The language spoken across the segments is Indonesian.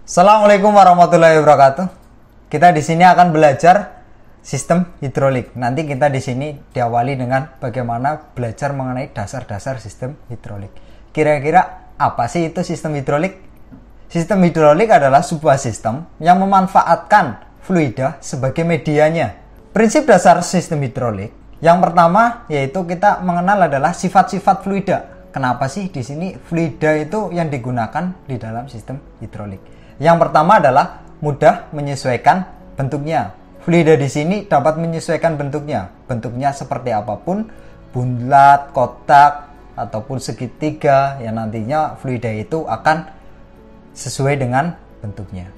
Assalamualaikum warahmatullahi wabarakatuh. Kita di sini akan belajar sistem hidrolik. Nanti kita di sini diawali dengan bagaimana belajar mengenai dasar-dasar sistem hidrolik. Kira-kira apa sih itu sistem hidrolik? Sistem hidrolik adalah sebuah sistem yang memanfaatkan fluida sebagai medianya. Prinsip dasar sistem hidrolik yang pertama yaitu kita mengenal adalah sifat-sifat fluida. Kenapa sih di sini fluida itu yang digunakan di dalam sistem hidrolik? Yang pertama adalah mudah menyesuaikan bentuknya. Fluida di sini dapat menyesuaikan bentuknya. Bentuknya seperti apapun, bulat, kotak, ataupun segitiga, yang nantinya fluida itu akan sesuai dengan bentuknya.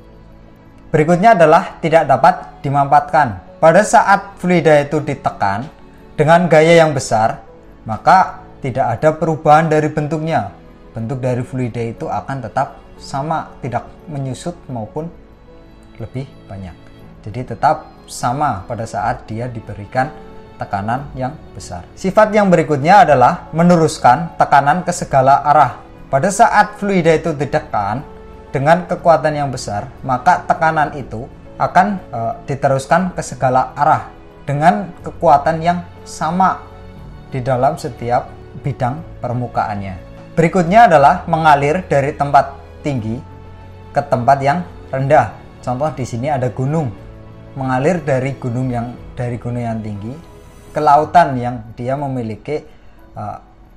Berikutnya adalah tidak dapat dimanfaatkan. Pada saat fluida itu ditekan dengan gaya yang besar, maka tidak ada perubahan dari bentuknya. Bentuk dari fluida itu akan tetap sama, tidak menyusut maupun lebih banyak. Jadi tetap sama pada saat dia diberikan tekanan yang besar. Sifat yang berikutnya adalah meneruskan tekanan ke segala arah. Pada saat fluida itu ditekan dengan kekuatan yang besar, maka tekanan itu akan diteruskan ke segala arah dengan kekuatan yang sama di dalam setiap bidang permukaannya. Berikutnya adalah mengalir dari tempat tinggi ke tempat yang rendah. Contoh di sini ada gunung, mengalir dari gunung yang tinggi ke lautan yang dia memiliki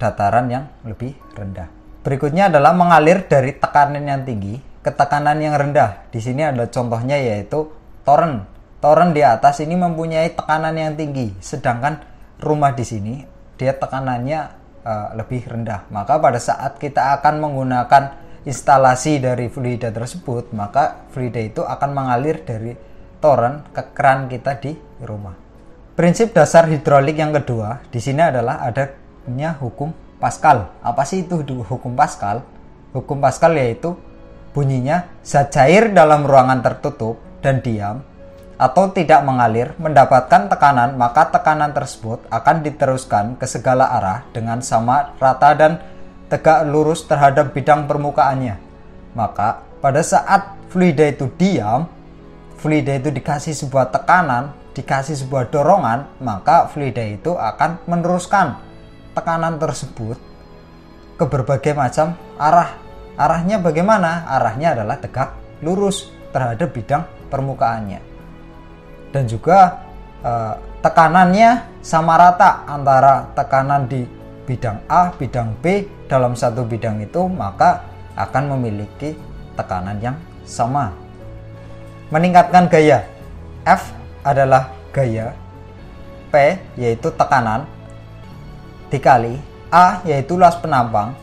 dataran yang lebih rendah. Berikutnya adalah mengalir dari tekanan yang tinggi ke tekanan yang rendah. Di sini ada contohnya yaitu toren. Toren di atas ini mempunyai tekanan yang tinggi, sedangkan rumah di sini dia tekanannya lebih rendah. Maka pada saat kita akan menggunakan instalasi dari fluida tersebut, maka fluida itu akan mengalir dari toren ke keran kita di rumah. Prinsip dasar hidrolik yang kedua di sini adalah adanya hukum Pascal. Apa sih itu hukum Pascal? Hukum Pascal yaitu bunyinya zat cair dalam ruangan tertutup dan diam atau tidak mengalir mendapatkan tekanan, maka tekanan tersebut akan diteruskan ke segala arah dengan sama, rata dan tegak lurus terhadap bidang permukaannya. Maka pada saat fluida itu diam, fluida itu dikasih sebuah tekanan, dikasih sebuah dorongan, maka fluida itu akan meneruskan tekanan tersebut ke berbagai macam arah. Arahnya bagaimana? Arahnya adalah tegak lurus terhadap bidang permukaannya. Dan juga tekanannya sama rata antara tekanan di bidang A, bidang B dalam satu bidang itu, maka akan memiliki tekanan yang sama. Meningkatkan gaya. F adalah gaya, P yaitu tekanan, dikali A yaitu luas penampang.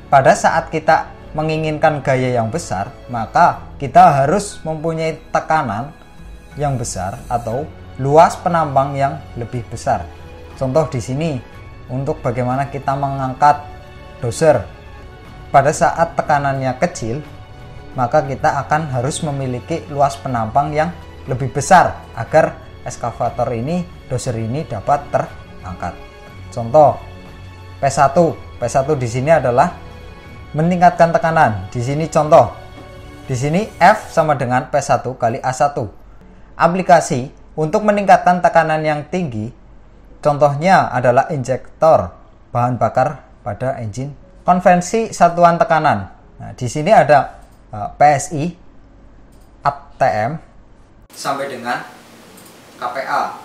Pada saat kita menginginkan gaya yang besar, maka kita harus mempunyai tekanan yang besar atau luas penampang yang lebih besar. Contoh di sini untuk bagaimana kita mengangkat doser. Pada saat tekanannya kecil, maka kita akan harus memiliki luas penampang yang lebih besar agar eskavator ini, doser ini dapat terangkat. Contoh P1. P1 di sini adalah meningkatkan tekanan. Di sini contoh. Di sini F sama dengan P1 kali A1. Aplikasi untuk meningkatkan tekanan yang tinggi, contohnya adalah injektor bahan bakar pada engine konvensi satuan tekanan. Nah, di sini ada PSI, ATM sampai dengan KPA.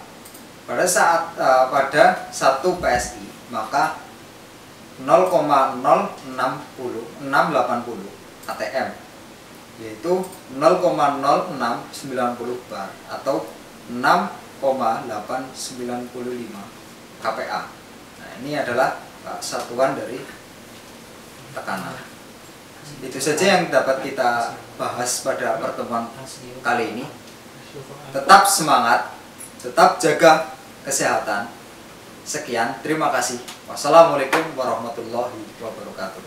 Pada saat pada 1 PSI, maka 0,0680 ATM, yaitu 0,0690 bar atau 6,895 KPA. Nah, ini adalah satuan dari tekanan. Itu saja yang dapat kita bahas pada pertemuan kali ini. Tetap semangat, tetap jaga kesehatan. Sekian, terima kasih. Wassalamualaikum warahmatullahi wabarakatuh.